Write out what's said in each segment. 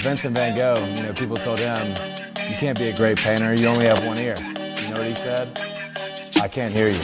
Vincent Van Gogh, people told him, you can't be a great painter, you only have one ear. You know what he said? I can't hear you.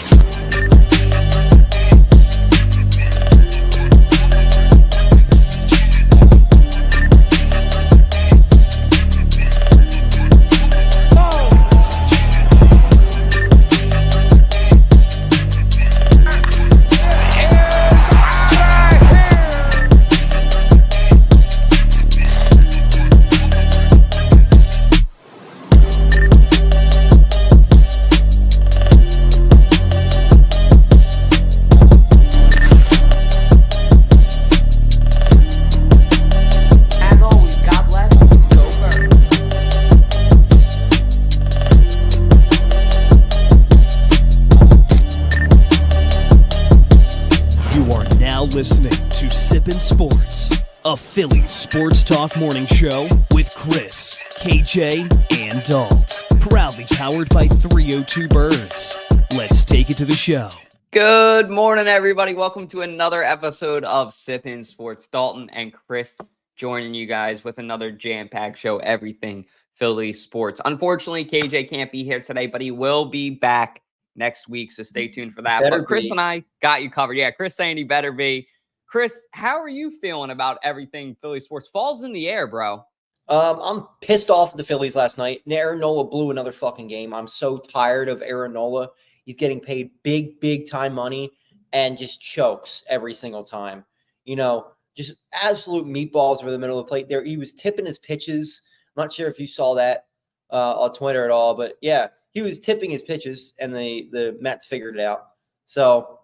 Listening to Sippin' Sports, a Phillies sports talk morning show with Chris, KJ, and Dalt. Proudly powered by 302 Birds. Let's take it to the show. Good morning, everybody. Welcome to another episode of Sippin' Sports. Dalton and Chris joining you guys with another jam-packed show, everything Phillies sports. Unfortunately, KJ can't be here today, but he will be back next week, so stay tuned for that. But Chris and I got you covered. Yeah, Chris saying he better be. Chris, how are you feeling about everything Philly sports? Falls in the air, bro. I'm pissed off at the Phillies last night. Aaron Nola blew another fucking game. I'm so tired of Aaron Nola. He's getting paid big time money and just chokes every single time. Just absolute meatballs over the middle of the plate there. He was tipping his pitches. I'm not sure if you saw that on Twitter at all, but yeah. He was tipping his pitches, and the Mets figured it out. So,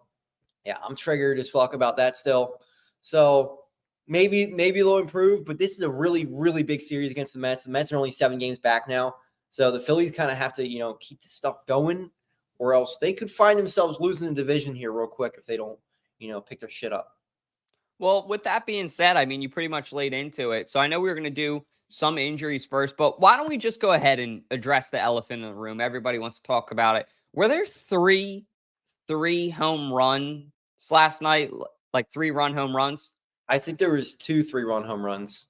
yeah, I'm triggered as fuck about that still. So, maybe they'll improve, but this is a really big series against the Mets. The Mets are only 7 games back now. So, the Phillies kind of have to, keep the stuff going, or else they could find themselves losing the division here real quick if they don't, pick their shit up. Well, with that being said, I mean, you pretty much laid into it. So, I know we were going to do some injuries first, but why don't we just go ahead and address the elephant in the room? Everybody wants to talk about it. Were there three home runs last night, like 3-run home runs? I think there was 2 3-run home runs.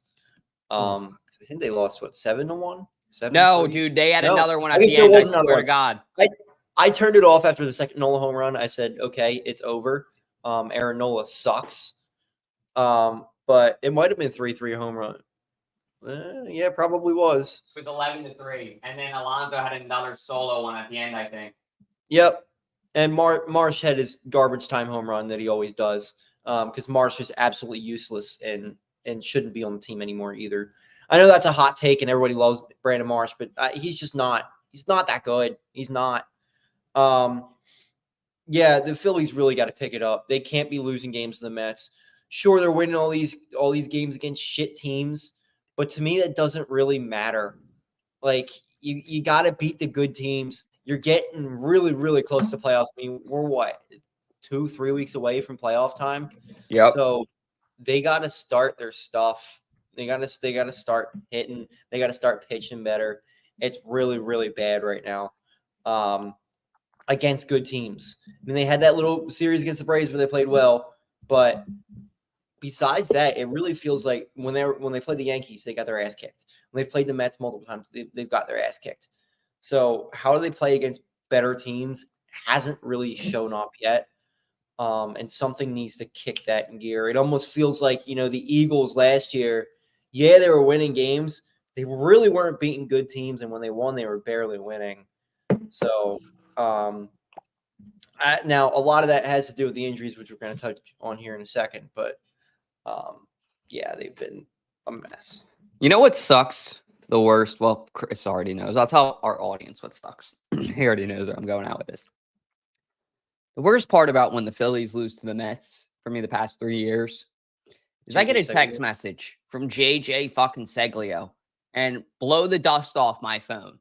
I think they lost 7-1. No, dude, they had another one at the end. I swear to God. I turned it off after the second Nola home run. I said, okay, it's over. Aaron Nola sucks. But it might have been 3-3 home run. Yeah, probably was. With 11-3. And then Alonso had another solo one at the end, I think. Yep. And Marsh had his garbage time home run that he always does. Because Marsh is absolutely useless and shouldn't be on the team anymore either. I know that's a hot take and everybody loves Brandon Marsh, but he's just not. He's not that good. He's not. Yeah, the Phillies really got to pick it up. They can't be losing games to the Mets. Sure, they're winning all these games against shit teams. But to me, that doesn't really matter. Like, you got to beat the good teams. You're getting really close to playoffs. I mean, we're what, 2-3 weeks away from playoff time? Yep. So they got to start their stuff. They got to start hitting. They got to start pitching better. It's really bad right now against good teams. I mean, they had that little series against the Braves where they played well, but besides that, it really feels like when they played the Yankees, they got their ass kicked. When they've played the Mets multiple times, they've got their ass kicked. So how do they play against better teams hasn't really shown up yet. And something needs to kick that in gear. It almost feels like, the Eagles last year, yeah, they were winning games. They really weren't beating good teams. And when they won, they were barely winning. So now a lot of that has to do with the injuries, which we're going to touch on here in a second. But yeah, they've been a mess. You know what sucks the worst? Well, Chris already knows. I'll tell our audience what sucks. He already knows where I'm going out with this. The worst part about when the Phillies lose to the Mets for me the past 3 years is I get a text message from JJ fucking Seglio and blow the dust off my phone.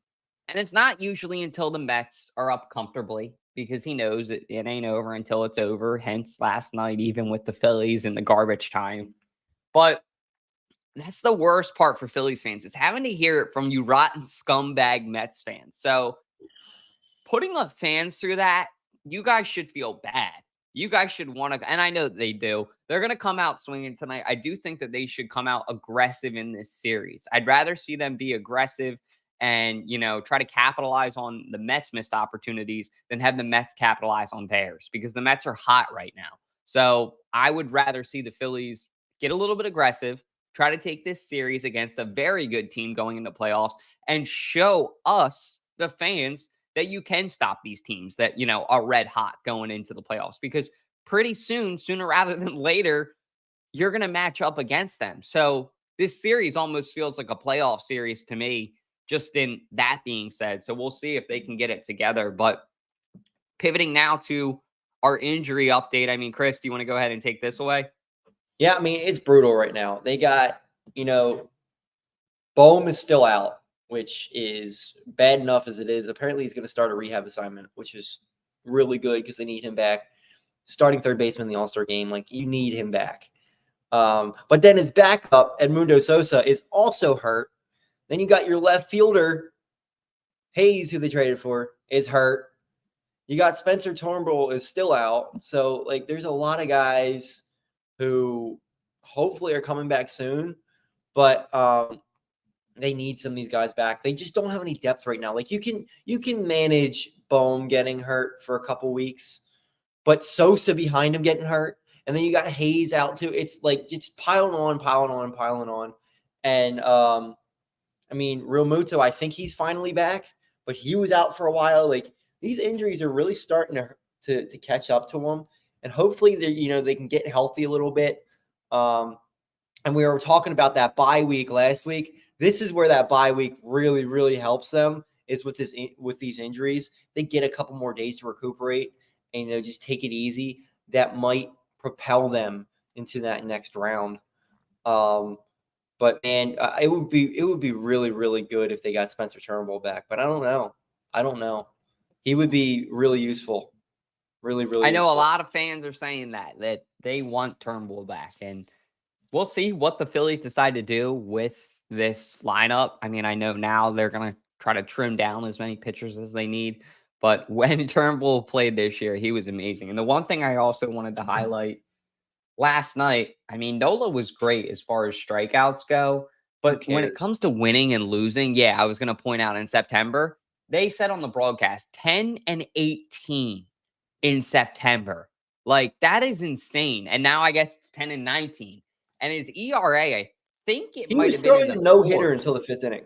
And it's not usually until the Mets are up comfortably because he knows it ain't over until it's over. Hence last night, even with the Phillies in the garbage time. But that's the worst part for Phillies fans. It's having to hear it from you rotten scumbag Mets fans. So putting up fans through that, you guys should feel bad. You guys should want to, and I know they do. They're going to come out swinging tonight. I do think that they should come out aggressive in this series. I'd rather see them be aggressive and, try to capitalize on the Mets' missed opportunities than have the Mets capitalize on theirs, because the Mets are hot right now. So I would rather see the Phillies get a little bit aggressive, try to take this series against a very good team going into playoffs, and show us, the fans, that you can stop these teams that, are red hot going into the playoffs, because pretty soon, sooner rather than later, you're going to match up against them. So this series almost feels like a playoff series to me, just in that being said. So we'll see if they can get it together. But pivoting now to our injury update. I mean, Chris, do you want to go ahead and take this away? Yeah, I mean, it's brutal right now. They got, Bohm is still out, which is bad enough as it is. Apparently, he's going to start a rehab assignment, which is really good because they need him back. Starting third baseman in the All-Star game, you need him back. But then his backup, Edmundo Sosa, is also hurt. Then you got your left fielder, Hayes, who they traded for, is hurt. You got Spencer Turnbull is still out. So, there's a lot of guys who hopefully are coming back soon. But they need some of these guys back. They just don't have any depth right now. You can manage Bohm getting hurt for a couple weeks, but Sosa behind him getting hurt, and then you got Hayes out too. It's just piling on. And I mean, Real Muto, I think he's finally back, but he was out for a while. These injuries are really starting to catch up to him, and hopefully they can get healthy a little bit. And we were talking about that bye week last week. This is where that bye week really, really helps them, is with these injuries. They get a couple more days to recuperate and just take it easy. That might propel them into that next round. But man, it would be really, really good if they got Spencer Turnbull back. But I don't know. He would be really useful. Really, really. I know useful. A lot of fans are saying that they want Turnbull back, and we'll see what the Phillies decide to do with this lineup. I mean, I know now they're going to try to trim down as many pitchers as they need, but when Turnbull played this year, he was amazing. And the one thing I also wanted to highlight last night, I mean, Nola was great as far as strikeouts go, but when it comes to winning and losing, I was going to point out in September, they said on the broadcast 10-18 in September. That is insane. And now I guess it's 10-19. And his ERA, I think it might have been throwing a no-hitter until the fifth inning.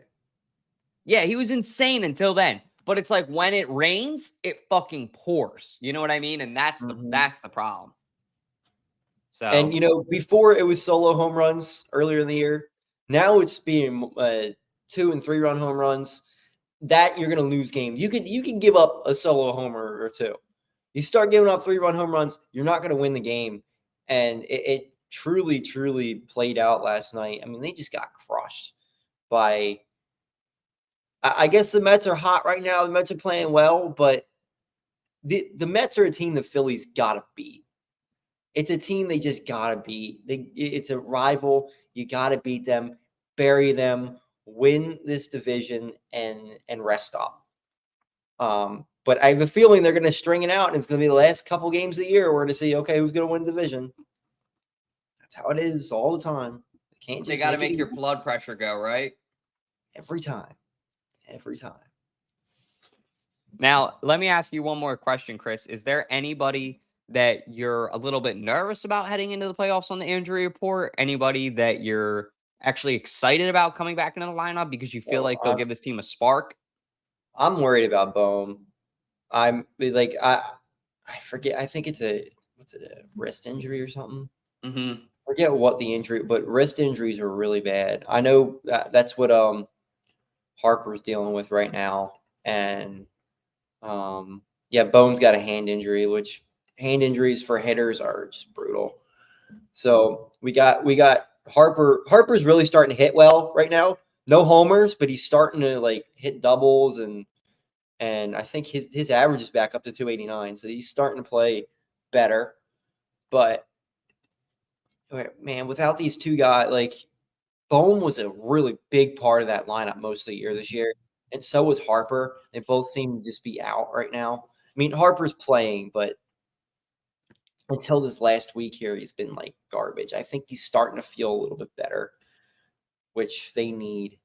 Yeah, he was insane until then. But it's when it rains, it fucking pours. You know what I mean? And that's the problem. So, and before it was solo home runs earlier in the year. Now it's being 2- and 3-run home runs. That you're going to lose games. You can give up a solo homer or two. You start giving up 3-run home runs, you're not going to win the game. And it truly, truly played out last night. I mean, they just got crushed by. I guess the Mets are hot right now. The Mets are playing well, but the Mets are a team the Phillies got to beat. It's a team they just got to beat. It's a rival. You got to beat them, bury them, win this division, and rest up. But I have a feeling they're going to string it out, and it's going to be the last couple games of the year. We're going to see, okay, who's going to win the division. That's how it is all the time. They got to make your blood pressure go, right? Every time. Now, let me ask you one more question, Chris. Is there anybody that you're a little bit nervous about heading into the playoffs on the injury report? Anybody that you're actually excited about coming back into the lineup because you feel like they'll give this team a spark? I'm worried about Bohm. I forget. I think it's a wrist injury or something. Mm-hmm. Forget what the injury, but wrist injuries are really bad. I know that's what Harper's dealing with right now, and Bohm's got a hand injury, which hand injuries for hitters are just brutal. So we got Harper. Harper's really starting to hit well right now. No homers, but he's starting to hit doubles, and I think his average is back up to 289. So he's starting to play better. But man, without these two guys, Bohm was a really big part of that lineup most of the year this year, and so was Harper. They both seem to just be out right now. I mean, Harper's playing, but until this last week here, he's been like garbage. I think he's starting to feel a little bit better, which they need.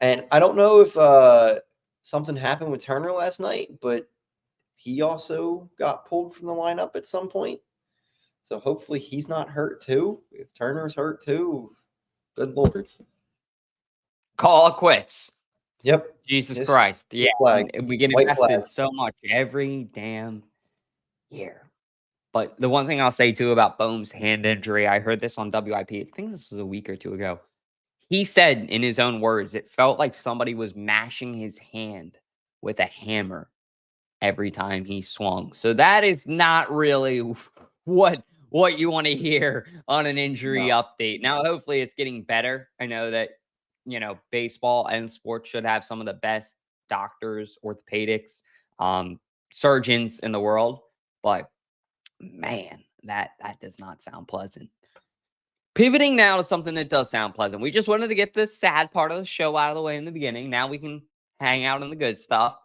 And I don't know if something happened with Turner last night, but he also got pulled from the lineup at some point. So hopefully he's not hurt too. If Turner's hurt too, good Lord. Call it quits. Yep. Jesus Just Christ. Yeah. flag. We get White invested flag. so much every damn year. But the one thing I'll say too about Bohm's hand injury, I heard this on WIP. I think this was a week or two ago. He said in his own words, it felt like somebody was mashing his hand with a hammer every time he swung. So that is not really what you want to hear on an injury update. Now, hopefully it's getting better. I know that, baseball and sports should have some of the best doctors, orthopedics, surgeons in the world. But man, that does not sound pleasant. Pivoting now to something that does sound pleasant. We just wanted to get this sad part of the show out of the way in the beginning. Now we can hang out on the good stuff.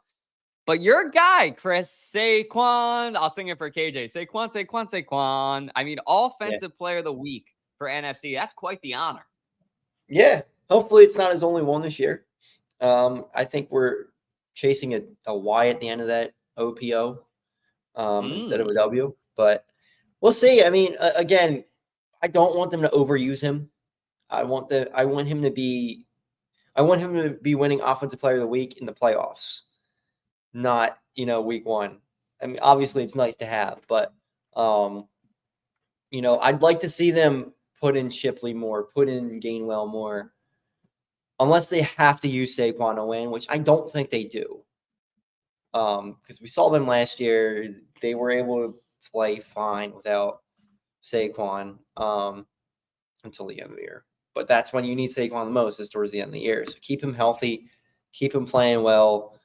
But your guy, Chris, Saquon, I'll sing it for KJ. Saquon. I mean, offensive player of the week for NFC. That's quite the honor. Yeah. Hopefully it's not his only one this year. I think we're chasing a Y at the end of that OPO instead of a W. But we'll see. I mean, again, I don't want them to overuse him. I want him to be winning offensive player of the week in the playoffs, not, week one. I mean, obviously it's nice to have, but I'd like to see them put in Shipley more, put in Gainwell more, unless they have to use Saquon to win, which I don't think they do. Because we saw them last year, they were able to play fine without Saquon until the end of the year. But that's when you need Saquon the most, is towards the end of the year. So keep him healthy, keep him playing well.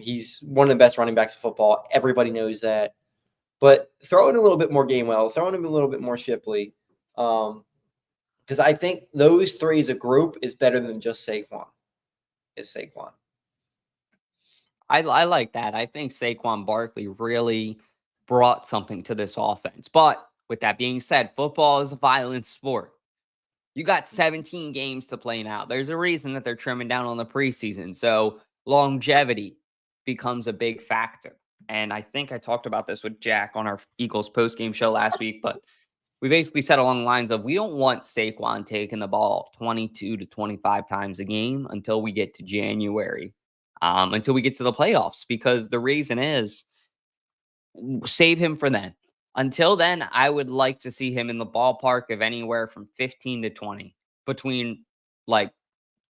He's one of the best running backs in football. Everybody knows that. But throw in a little bit more Gainwell, throw in a little bit more Shipley. Because I think those three as a group is better than just Saquon. I like that. I think Saquon Barkley really brought something to this offense. But with that being said, football is a violent sport. You got 17 games to play now. There's a reason that they're trimming down on the preseason. So longevity becomes a big factor. And I think I talked about this with Jack on our Eagles postgame show last week, but we basically said along the lines of, we don't want Saquon taking the ball 22 to 25 times a game until we get to January, until we get to the playoffs, because the reason is, save him for then. Until then, I would like to see him in the ballpark of anywhere from 15 to 20 between like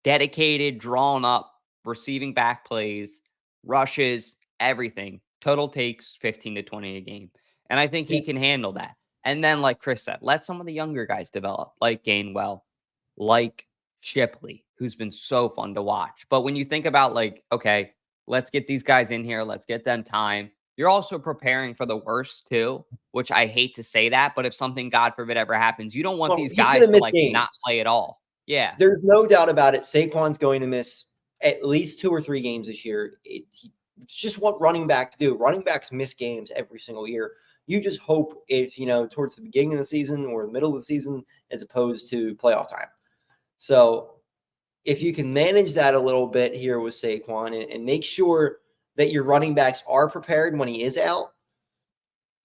dedicated, drawn up, receiving back plays, rushes, everything. Total takes 15 to 20 a game. And I think he can handle that. And then, like Chris said, let some of the younger guys develop, like Gainwell, like Shipley, who's been so fun to watch. But when you think about like, okay, let's get these guys in here, let's get them time. You're also preparing for the worst too, which I hate to say that, but if something, God forbid, ever happens, you don't want these guys to like not play at all. Yeah. There's no doubt about it. Saquon's going to miss at least 2 or 3 games this year. It's just what running backs do. Running backs miss games every single year. You just hope it's, towards the beginning of the season or the middle of the season as opposed to playoff time. So if you can manage that a little bit here with Saquon and make sure that your running backs are prepared when he is out,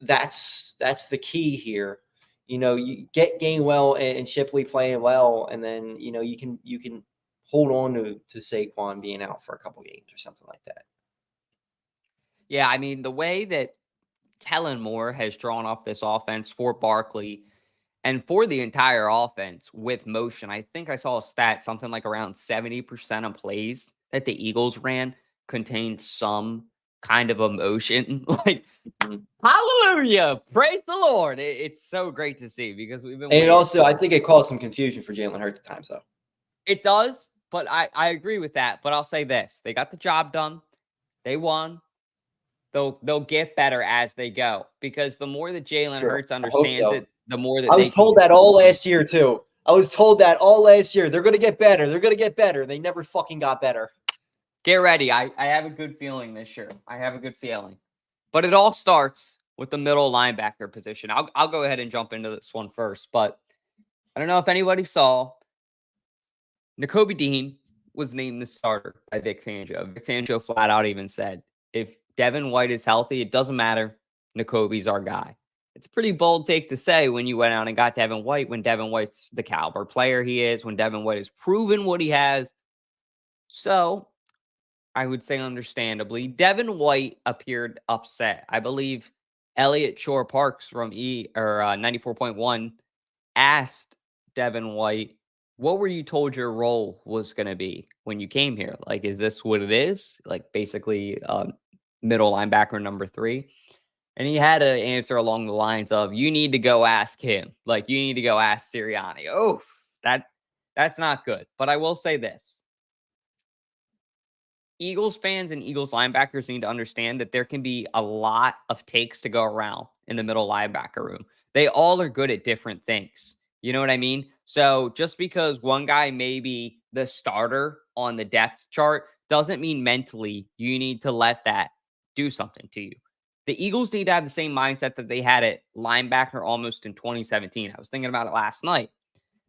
that's the key here. You get Gainwell and Shipley playing well, and then you can hold on to Saquon being out for a couple games or something like that. Yeah, I mean, the way that Kellen Moore has drawn up this offense for Barkley and for the entire offense with motion, I think I saw a stat, something like around 70% of plays that the Eagles ran contained some kind of emotion. Like, hallelujah, praise the Lord. It's so great to see, because we've been. And also, I think it caused some confusion for Jaylen Herz at times, though. It does, but I agree with that. But I'll say this: they got the job done. They won. They'll get better as they go, because the more that Jaylen Herz understands it, the more that I was told that all last year too. I was told that all last year. They're going to get better. They're going to get better. They never fucking got better. Get ready. I have a good feeling this year. I have a good feeling. But it all starts with the middle linebacker position. I'll go ahead and jump into this one first, but I don't know if anybody saw Nakobe Dean was named the starter by Vic Fangio. Vic Fangio flat out even said, if Devin White is healthy, it doesn't matter. Nakobe's our guy. It's a pretty bold take to say when you went out and got Devin White, when Devin White's the caliber player he is, when Devin White has proven what he has. So I would say understandably, Devin White appeared upset. I believe Elliot Shore Parks from 94.1 asked Devin White, what were you told your role was going to be when you came here? Like, is this what it is? Like, basically, middle linebacker number 3. And he had an answer along the lines of, you need to go ask him. Like, you need to go ask Sirianni. Oh, that's not good. But I will say this. Eagles fans and Eagles linebackers need to understand that there can be a lot of takes to go around in the middle linebacker room. They all are good at different things. You know what I mean? So just because one guy may be the starter on the depth chart doesn't mean mentally you need to let that do something to you. The Eagles need to have the same mindset that they had at linebacker almost in 2017. I was thinking about it last night.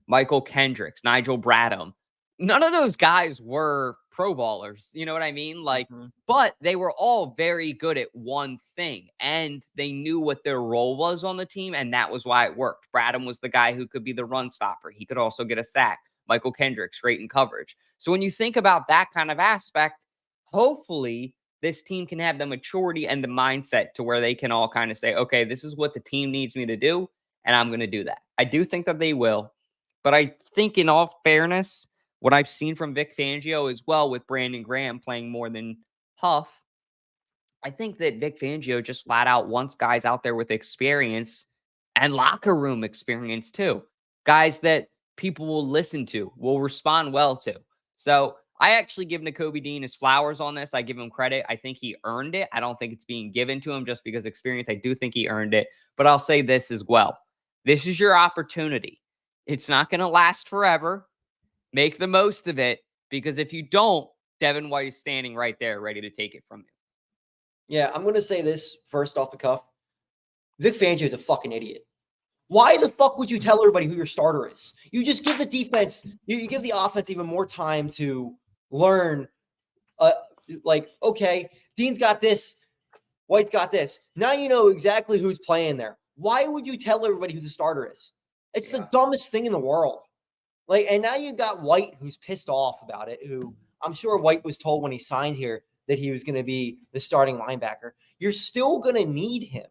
Michael Kendricks, Nigel Bradham. None of those guys were pro ballers. You know what I mean? Like, but they were all very good at one thing and they knew what their role was on the team. And that was why it worked. Bradham was the guy who could be the run stopper. He could also get a sack. Michael Kendricks, great in coverage. So when you think about that kind of aspect, hopefully this team can have the maturity and the mindset to where they can all kind of say, okay, this is what the team needs me to do. And I'm going to do that. I do think that they will. But I think in all fairness, what I've seen from Vic Fangio as well with Brandon Graham playing more than Huff, I think that Vic Fangio just flat out wants guys out there with experience and locker room experience too. Guys that people will listen to, will respond well to. So I actually give Nakobe Dean his flowers on this. I give him credit. I think he earned it. I don't think it's being given to him just because experience. I do think he earned it. But I'll say this as well. This is your opportunity. It's not going to last forever. Make the most of it, because if you don't, Devin White is standing right there ready to take it from you. Yeah, I'm going to say this first off the cuff. Vic Fangio is a fucking idiot. Why the fuck would you tell everybody who your starter is? You just give the defense, you give the offense even more time to learn. Like, okay, Dean's got this, White's got this. Now you know exactly who's playing there. Why would you tell everybody who the starter is? It's the dumbest thing in the world. Like, and now you got White, who's pissed off about it, who I'm sure White was told when he signed here that he was going to be the starting linebacker. You're still going to need him.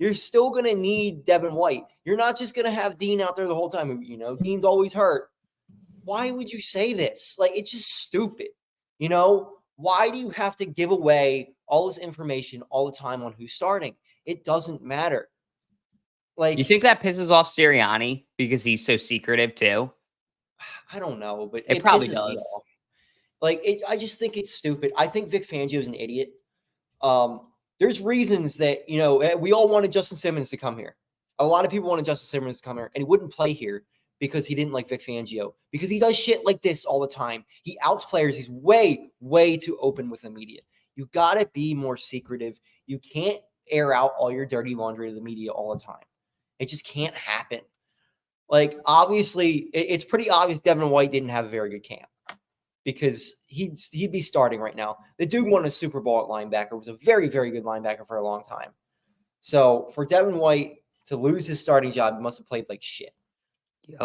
You're still going to need Devin White. You're not just going to have Dean out there the whole time. You know, Dean's always hurt. Why would you say this? Like, it's just stupid. You know, why do you have to give away all this information all the time on who's starting? It doesn't matter. Like, you think that pisses off Sirianni because he's so secretive too? I don't know, but it probably does. Like, I just think it's stupid. I think Vic Fangio is an idiot. There's reasons that, you know, we all wanted Justin Simmons to come here. A lot of people wanted Justin Simmons to come here, and he wouldn't play here because he didn't like Vic Fangio, because he does shit like this all the time. He outs players. He's way, way too open with the media. You got to be more secretive. You can't air out all your dirty laundry to the media all the time. It just can't happen. Like, obviously, it's pretty obvious Devin White didn't have a very good camp, because he'd be starting right now. The dude won a Super Bowl at linebacker, was a very, very good linebacker for a long time. So for Devin White to lose his starting job, he must have played like shit. Yep.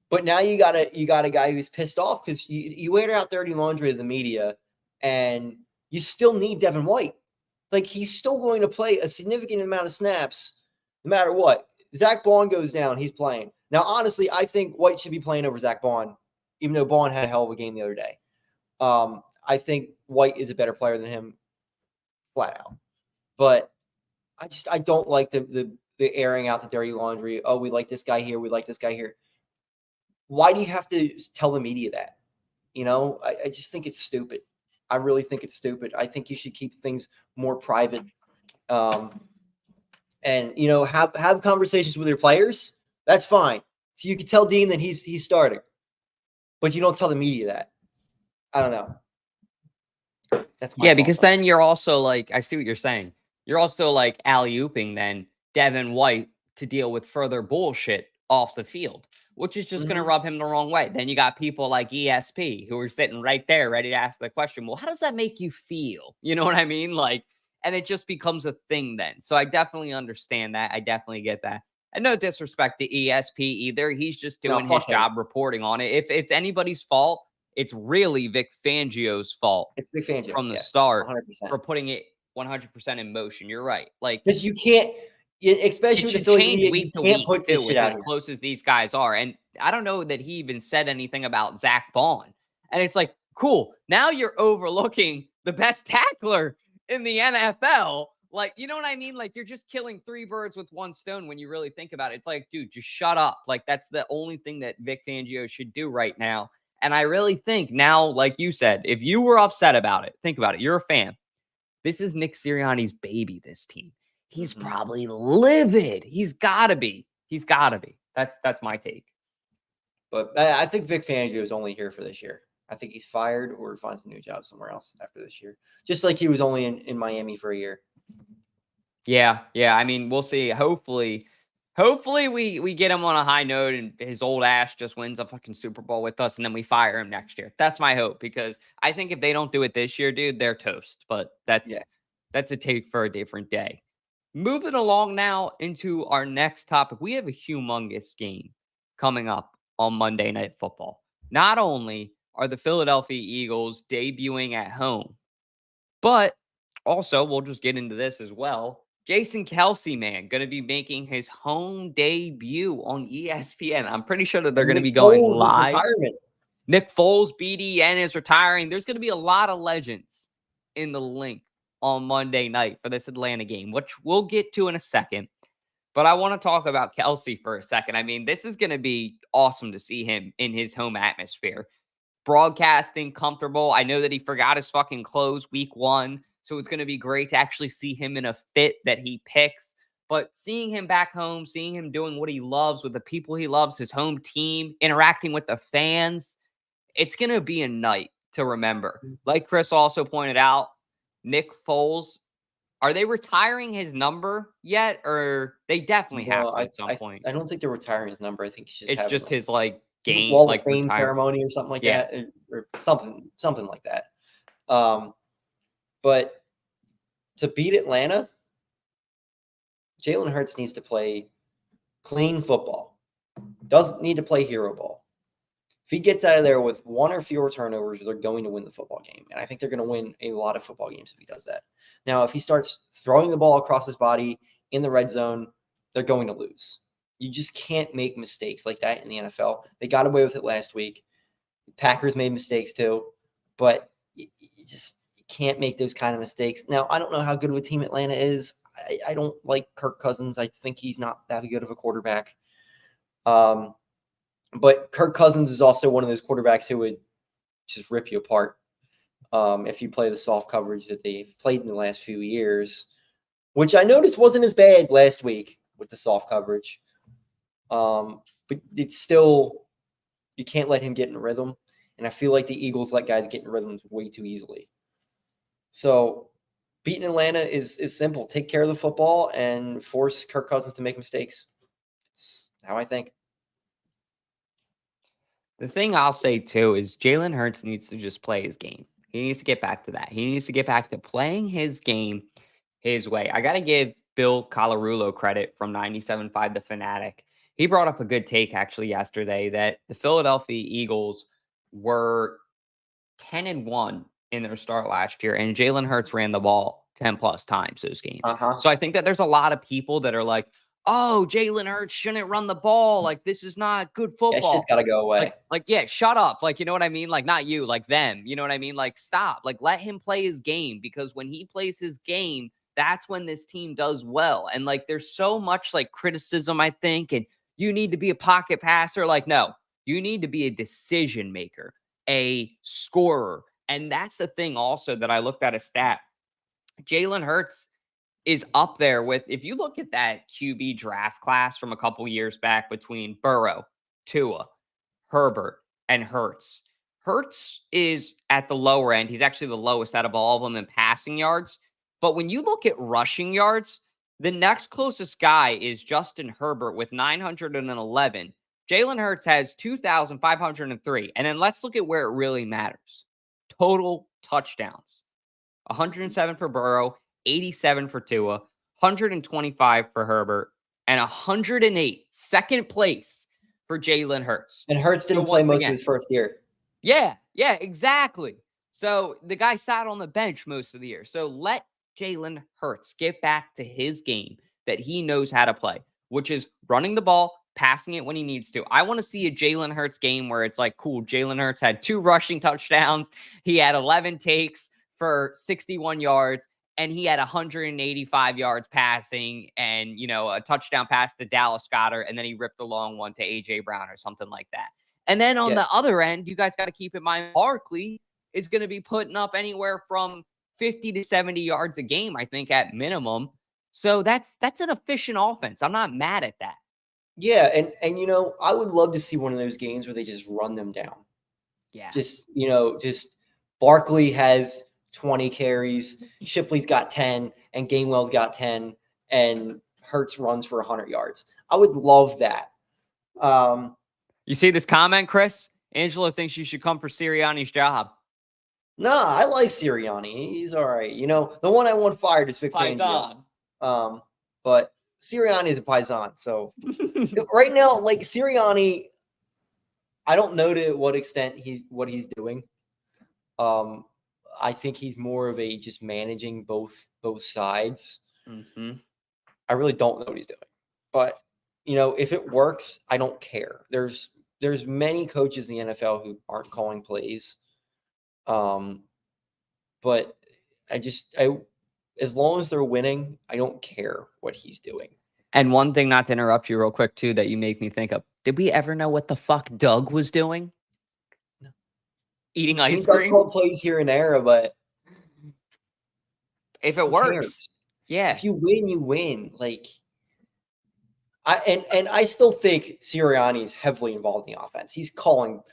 But now you got a guy who's pissed off because you air out dirty laundry to the media, and you still need Devin White. Like, he's still going to play a significant amount of snaps no matter what. Zach Bond goes down, he's playing. Now, honestly, I think White should be playing over Zach Bond, even though Bond had a hell of a game the other day. I think White is a better player than him, flat out. But I don't like the airing out the dirty laundry. Oh, we like this guy here, we like this guy here. Why do you have to tell the media that? You know, I just think it's stupid. I really think it's stupid. I think you should keep things more private. And, you know, have conversations with your players. That's fine. So you can tell Dean that he's starting, but you don't tell the media that. I don't know. That's my fault. Because then you're also like, I see what you're saying. you're also like alley-ooping then Devin White to deal with further bullshit off the field, which is just going to rub him the wrong way. Then you got people like ESP who are sitting right there ready to ask the question, well, how does that make you feel? You know what I mean? Like, and it just becomes a thing then. So I definitely understand that. I definitely get that. And no disrespect to ESP either. He's just doing his job reporting on it. If it's anybody's fault, it's really Vic Fangio's fault. It's Vic Fangio from the start 100%. for putting it 100% in motion. You're right. Like, because you can't, especially with the Philly media, week you to can't week put this too, shit with out as here. close as these guys are. And I don't know that he even said anything about Zach Bond. And it's like, cool. Now you're overlooking the best tackler in the NFL. Like, you know what I mean? Like, you're just killing 3 birds with 1 stone when you really think about it. It's like, dude, just shut up. Like, that's the only thing that Vic Fangio should do right now. And I really think now, like you said, if you were upset about it, think about it. You're a fan. This is Nick Sirianni's baby, this team. He's probably livid. He's got to be. He's got to be. That's my take. But I think Vic Fangio is only here for this year. I think he's fired or finds a new job somewhere else after this year. Just like he was only in Miami for a year. Yeah. I mean, we'll see. Hopefully we get him on a high note and his old ass just wins a fucking Super Bowl with us and then we fire him next year. That's my hope, because I think if they don't do it this year, dude, they're toast. But that's a take for a different day. Moving along now into our next topic. We have a humongous game coming up on Monday Night Football. Not only are the Philadelphia Eagles debuting at home, but also, we'll just get into this as well. Jason Kelce, man, going to be making his home debut on ESPN. I'm pretty sure that they're going to be going live. Nick Foles, BDN, is retiring. There's going to be a lot of legends in the link on Monday night for this Atlanta game, which we'll get to in a second. But I want to talk about Kelce for a second. I mean, this is going to be awesome to see him in his home atmosphere. Broadcasting comfortable. I know that he forgot his fucking clothes week 1. So it's going to be great to actually see him in a fit that he picks. But seeing him back home, seeing him doing what he loves with the people he loves, his home team, interacting with the fans, it's going to be a night to remember. Like Chris also pointed out, Nick Foles, are they retiring his number yet? Or they definitely have to at some point? I don't think they're retiring his number. I think it's just his like game, Wall like of Fame ceremony or something like that, or something like that. But to beat Atlanta, Jaylen Herz needs to play clean football. Doesn't need to play hero ball. If he gets out of there with 1 or fewer turnovers, they're going to win the football game. And I think they're going to win a lot of football games if he does that. Now, if he starts throwing the ball across his body in the red zone, they're going to lose. You just can't make mistakes like that in the NFL. They got away with it last week. The Packers made mistakes too, but you can't make those kind of mistakes. Now, I don't know how good of a team Atlanta is. I don't like Kirk Cousins. I think he's not that good of a quarterback. But Kirk Cousins is also one of those quarterbacks who would just rip you apart if you play the soft coverage that they've played in the last few years, which I noticed wasn't as bad last week with the soft coverage. But it's still, you can't let him get in rhythm. And I feel like the Eagles let guys get in rhythms way too easily. So beating Atlanta is simple. Take care of the football and force Kirk Cousins to make mistakes. It's how I think. The thing I'll say, too, is Jaylen Herz needs to just play his game. He needs to get back to that. He needs to get back to playing his game his way. I got to give Bill Colarulo credit from 97.5 The Fanatic. He brought up a good take, actually, yesterday that the Philadelphia Eagles were 10-1 in their start last year, and Jaylen Herz ran the ball 10-plus times those games. So I think that there's a lot of people that are like, oh, Jaylen Herz shouldn't run the ball. Like, this is not good football. It's just got to go away. Like, yeah, shut up. Like, you know what I mean? Like, not you, like them. You know what I mean? Like, stop. Like, let him play his game, because when he plays his game, that's when this team does well. And, like, there's so much, like, criticism, I think, and you need to be a pocket passer. Like, no, you need to be a decision maker, a scorer. And that's the thing also that I looked at a stat. Jaylen Herz is up there with, if you look at that QB draft class from a couple years back between Burrow, Tua, Herbert, and Hertz. Hertz is at the lower end. He's actually the lowest out of all of them in passing yards. But when you look at rushing yards, the next closest guy is Justin Herbert with 911. Jaylen Herz has 2,503. And then let's look at where it really matters. Total touchdowns. 107 for Burrow, 87 for Tua, 125 for Herbert, and 108, second place for Jaylen Herz. And Hurts didn't play most of his first year. Yeah, exactly. So the guy sat on the bench most of the year. So let Jaylen Herz get back to his game that he knows how to play, which is running the ball, passing it when he needs to. I want to see a Jaylen Herz game where it's like, cool, Jaylen Herz had 2 rushing touchdowns. He had 11 takes for 61 yards, and he had 185 yards passing and, a touchdown pass to Dallas Goedert, and then he ripped a long one to A.J. Brown or something like that. And then on the other end, you guys got to keep in mind, Barkley is going to be putting up anywhere from 50 to 70 yards a game, I think, at minimum. So that's an efficient offense. I'm not mad at that. Yeah, and I would love to see one of those games where they just run them down. Yeah. Just Barkley has 20 carries, Shipley's got 10, and Gainwell's got 10, and Hurts runs for 100 yards. I would love that. You see this comment, Chris? Angelo thinks you should come for Sirianni's job. Nah, I like Sirianni. He's all right. The one I want fired is Vic Fangio. But Sirianni is a Paisan. So right now, like Sirianni, I don't know to what extent what he's doing. I think he's more of a just managing both sides. Mm-hmm. I really don't know what he's doing. But, if it works, I don't care. There's many coaches in the NFL who aren't calling plays. But as long as they're winning, I don't care what he's doing. And one thing, not to interrupt you real quick, too, that you make me think of. Did we ever know what the fuck Doug was doing? No. Eating ice cream? Called plays here and there, but if it works, yeah. If you win, you win. Like, I still think Sirianni is heavily involved in the offense. He's calling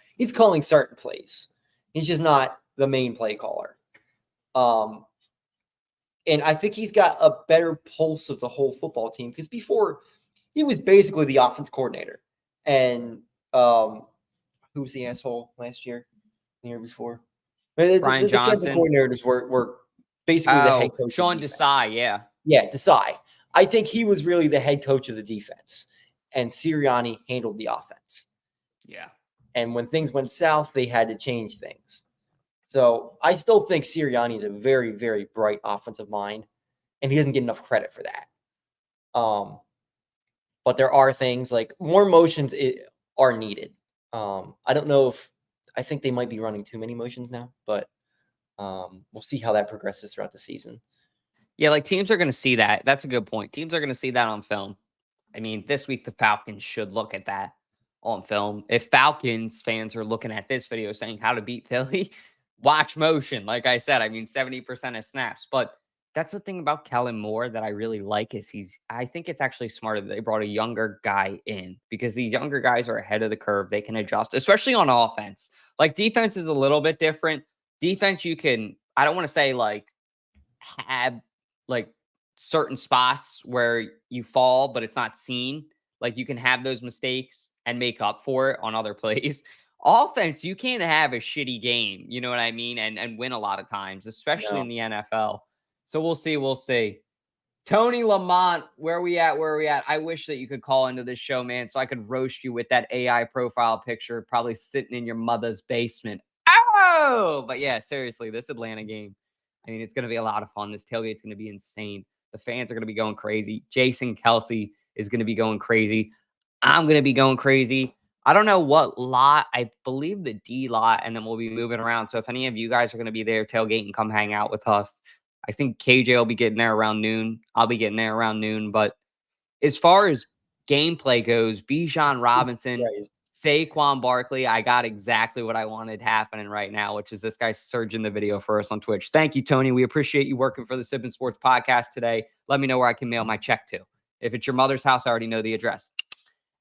certain plays. He's just not the main play caller. And I think he's got a better pulse of the whole football team because before he was basically the offensive coordinator. And who was the asshole last year? The year before? Brian the Johnson. Defensive coordinators were basically the head coach. Sean Desai, yeah. Yeah, Desai. I think he was really the head coach of the defense. And Sirianni handled the offense. Yeah. And when things went south, they had to change things. So I still think Sirianni is a very, very bright offensive mind, and he doesn't get enough credit for that. But there are things like more motions are needed. I don't know I think they might be running too many motions now, but we'll see how that progresses throughout the season. Yeah, like teams are going to see that. That's a good point. Teams are going to see that on film. I mean, this week the Falcons should look at that on film. If Falcons fans are looking at this video saying how to beat Philly, watch motion. Like I said, I mean, 70% of snaps. But that's the thing about Kellen Moore that I really like is I think it's actually smarter that they brought a younger guy in because these younger guys are ahead of the curve. They can adjust, especially on offense. Like defense is a little bit different. Defense, I don't want to say like have like certain spots where you fall, but it's not seen. Like you can have those mistakes and make up for it on other plays. Offense, you can't have a shitty game, you know what I mean? And win a lot of times, especially in the NFL. So we'll see. Tony Lamont, where we at? I wish that you could call into this show, man, so I could roast you with that AI profile picture, probably sitting in your mother's basement. Oh! But yeah, seriously, this Atlanta game, I mean, it's going to be a lot of fun. This tailgate's going to be insane. The fans are going to be going crazy. Jason Kelsey is going to be going crazy. I'm going to be going crazy. I don't know what lot. I believe the D lot, and then we'll be moving around. So if any of you guys are going to be there, tailgate and come hang out with us. I think KJ will be getting there around noon. I'll be getting there around noon. But as far as gameplay goes, Bijan Robinson, Saquon Barkley, I got exactly what I wanted happening right now, which is this guy surging the video for us on Twitch. Thank you, Tony. We appreciate you working for the Sippin' Sports podcast today. Let me know where I can mail my check to. If it's your mother's house, I already know the address.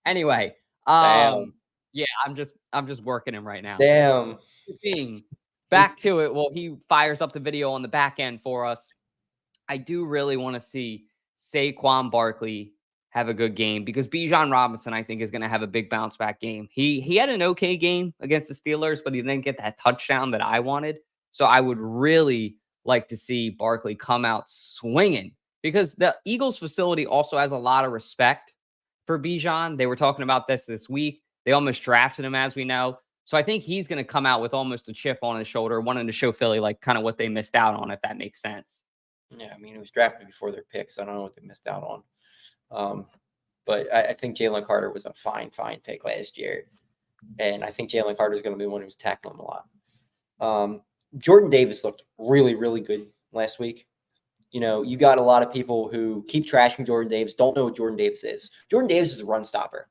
Anyway, yeah, I'm just working him right now. Damn. Back to it. Well, he fires up the video on the back end for us. I do really want to see Saquon Barkley have a good game because Bijan Robinson, I think, is going to have a big bounce back game. He had an okay game against the Steelers, but he didn't get that touchdown that I wanted. So I would really like to see Barkley come out swinging because the Eagles facility also has a lot of respect for Bijan. They were talking about this week. They almost drafted him, as we know. So I think he's going to come out with almost a chip on his shoulder, wanting to show Philly like kind of what they missed out on, if that makes sense. Yeah, I mean, it was drafted before their picks. So I don't know what they missed out on. But I think Jalen Carter was a fine pick last year. And I think Jalen Carter is going to be the one who's tackling him a lot. Jordan Davis looked really, really good last week. You know, you got a lot of people who keep trashing Jordan Davis, don't know what Jordan Davis is. Jordan Davis is a run stopper.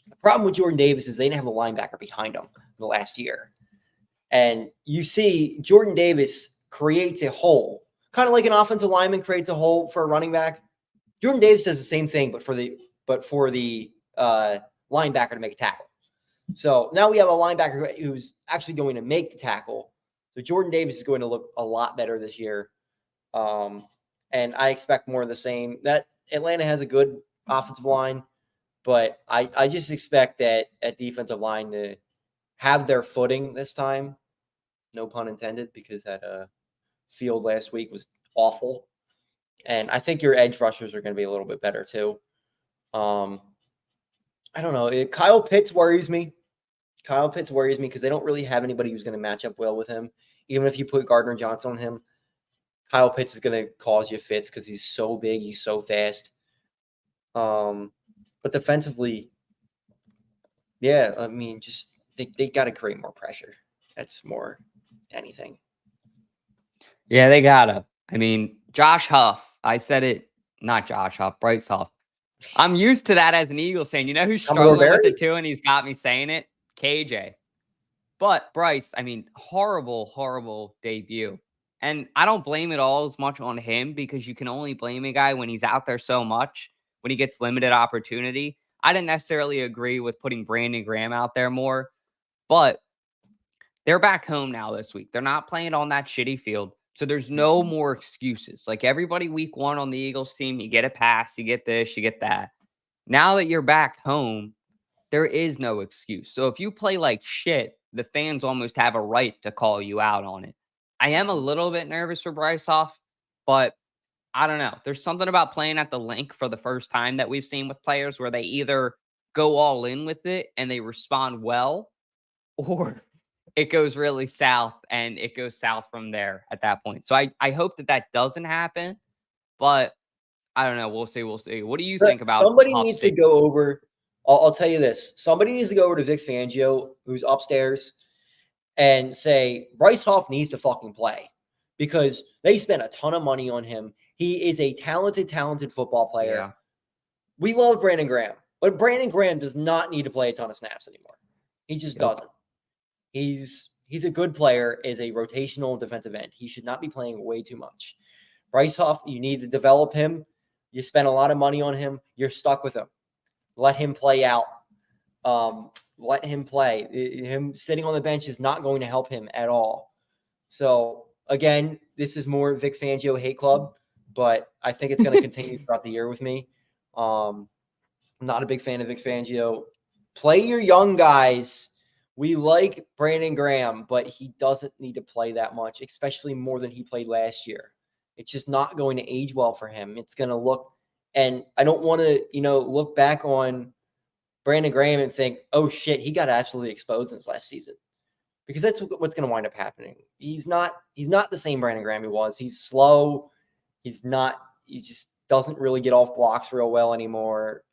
The problem with Jordan Davis is they didn't have a linebacker behind him the last year. And you see Jordan Davis creates a hole, kind of like an offensive lineman creates a hole for a running back. Jordan Davis does the same thing, but for the linebacker to make a tackle. So now we have a linebacker who's actually going to make the tackle. So Jordan Davis is going to look a lot better this year. And I expect more of the same. That Atlanta has a good offensive line, but I just expect that at defensive line to have their footing this time. No pun intended, because that field last week was awful. And I think your edge rushers are going to be a little bit better too. I don't know. Kyle Pitts worries me. Because they don't really have anybody who's going to match up well with him. Even if you put Gardner Johnson on him, Kyle Pitts is going to cause you fits because he's so big, he's so fast. But defensively, yeah, I mean, just they got to create more pressure. That's more anything. Yeah, they gotta. I mean, Josh Huff. I said it, not Josh Huff, Bryce Huff. I'm used to that as an Eagles fan. You know who's struggling with it too, and he's got me saying it? KJ. But Bryce, I mean, horrible debut. And I don't blame it all as much on him because you can only blame a guy when he's out there so much, when he gets limited opportunity. I didn't necessarily agree with putting Brandon Graham out there more, but they're back home now this week. They're not playing on that shitty field. So there's no more excuses. Like everybody week one on the Eagles team, you get a pass, you get this, you get that. Now that you're back home, there is no excuse. So if you play like shit, the fans almost have a right to call you out on it. I am a little bit nervous for Bryce Huff, but I don't know. There's something about playing at the link for the first time that we've seen with players where they either go all in with it and they respond well, or it goes really south and it goes south from there at that point. So I hope that doesn't happen, but I don't know. We'll see. What do you think about somebody needs to go over? I'll tell you this. Somebody needs to go over to Vic Fangio, who's upstairs, and say, Bryce Huff needs to fucking play because they spent a ton of money on him. He is a talented football player. Yeah. We love Brandon Graham, but Brandon Graham does not need to play a ton of snaps anymore. He just doesn't. He's a good player as a rotational defensive end. He should not be playing way too much. Bryce Huff, you need to develop him. You spent a lot of money on him. You're stuck with him. Let him play out. Let him play. Him sitting on the bench is not going to help him at all. So, again, this is more Vic Fangio hate club, but I think it's going to continue throughout the year with me. I'm not a big fan of Vic Fangio. Play your young guys. We like Brandon Graham, but he doesn't need to play that much, especially more than he played last year. It's just not going to age well for him. It's going to look, and I don't want to, look back on Brandon Graham and think, oh shit, he got absolutely exposed in his last season, because that's what's going to wind up happening. He's not the same Brandon Graham he was. He's slow. He just doesn't really get off blocks real well anymore.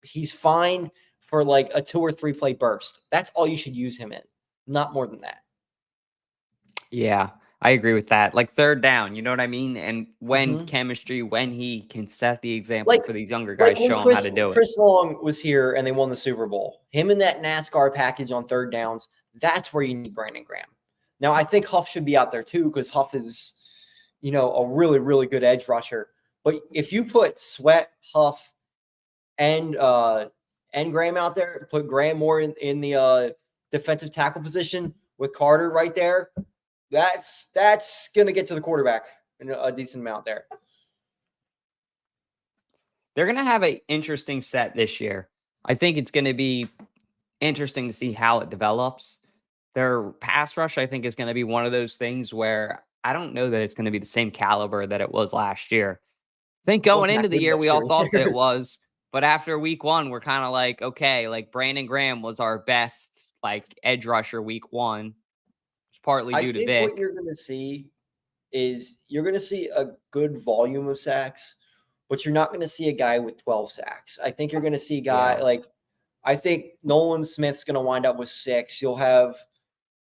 He's fine for like a 2 or 3 play burst. That's all you should use him in. Not more than that. Yeah, I agree with that. Like third down, you know what I mean? And when chemistry, when he can set the example for these younger guys, show them how to do it. Chris Long was here and they won the Super Bowl. Him in that NASCAR package on third downs, that's where you need Brandon Graham. Now, I think Huff should be out there too, because Huff is, a really, really good edge rusher. But if you put Sweat, Huff, and Graham out there, put Graham more in the defensive tackle position with Carter right there, that's going to get to the quarterback. a decent amount there. They're going to have an interesting set this year. I think it's going to be interesting to see how it develops. Their pass rush, I think, is going to be one of those things where I don't know that it's going to be the same caliber that it was last year. I think going into the year, we all thought that it was. But after week one, we're kind of like, okay, like Brandon Graham was our best like edge rusher week one. It's partly due to Vic. What you're going to see is you're going to see a good volume of sacks, but you're not going to see a guy with 12 sacks. I think you're going to see a guy I think Nolan Smith's going to wind up with 6. You'll have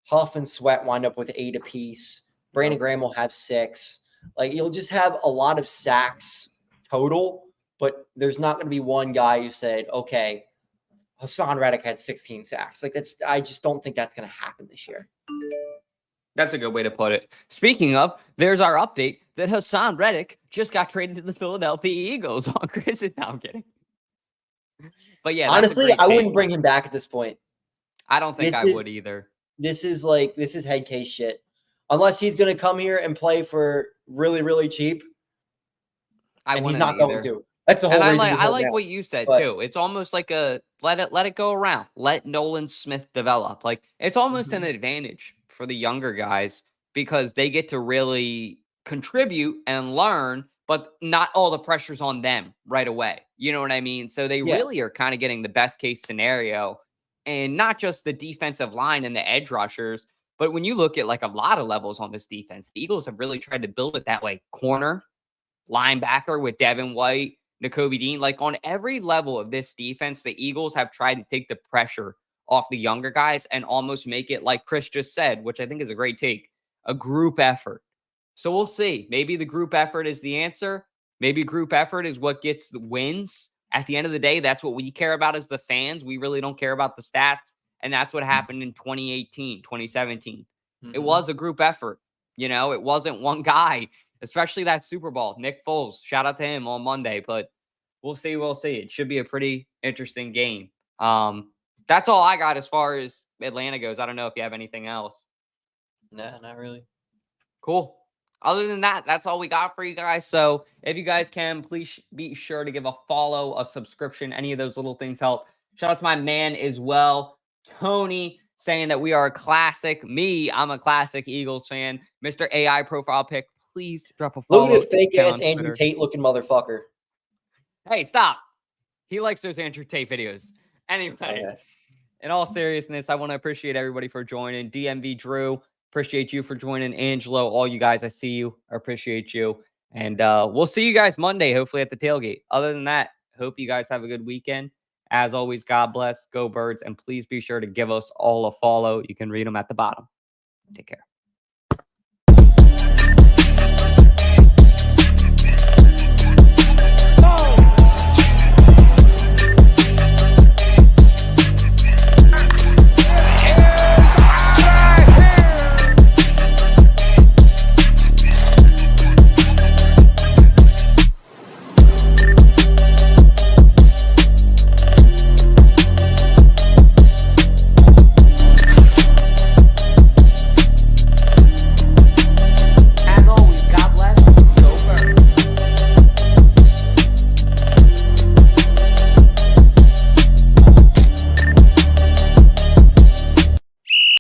Huff and Sweat wind up with 8 apiece. Brandon Graham will have 6. Like, you'll just have a lot of sacks total, but there's not going to be one guy who said, okay, Hassan Reddick had 16 sacks. Like, I just don't think that's going to happen this year. That's a good way to put it. Speaking of, there's our update that Hassan Reddick just got traded to the Philadelphia Eagles on Chris. No, I'm kidding. But yeah, honestly, I wouldn't bring him back at this point. I don't think I would either. This is head case shit. Unless he's going to come here and play for really, really cheap. And he's not going to. That's the whole reason. I like what you said too. It's almost like a let it go around. Let Nolan Smith develop. Like, it's almost an advantage for the younger guys because they get to really contribute and learn, but not all the pressure's on them right away. You know what I mean? So they really are kind of getting the best case scenario, and not just the defensive line and the edge rushers, but when you look at like a lot of levels on this defense, the Eagles have really tried to build it that way. Corner, linebacker with Devin White, Nakobe Dean, like on every level of this defense, the Eagles have tried to take the pressure off the younger guys and almost make it, like Chris just said, which I think is a great take, a group effort. So we'll see. Maybe the group effort is the answer. Maybe group effort is what gets the wins. At the end of the day, that's what we care about as the fans. We really don't care about the stats. And that's what happened in 2018, 2017. It was a group effort. You know, it wasn't one guy, especially that Super Bowl. Nick Foles, shout out to him on Monday. But we'll see. We'll see. It should be a pretty interesting game. That's all I got as far as Atlanta goes. I don't know if you have anything else. Nah, not really. Cool. Other than that, that's all we got for you guys. So if you guys can, please be sure to give a follow, a subscription. Any of those little things help. Shout out to my man as well, Tony, saying that we are a classic. I'm a classic Eagles fan. Mr. AI profile pic, please drop a follow. Look at fake-ass Andrew Tate-looking motherfucker. Hey, stop. He likes those Andrew Tate videos. Anyway, in all seriousness, I want to appreciate everybody for joining. DMV Drew, appreciate you for joining. Angelo, all you guys, I see you. I appreciate you. And we'll see you guys Monday, hopefully at the tailgate. Other than that, hope you guys have a good weekend. As always, God bless, go Birds, and please be sure to give us all a follow. You can read them at the bottom. Take care.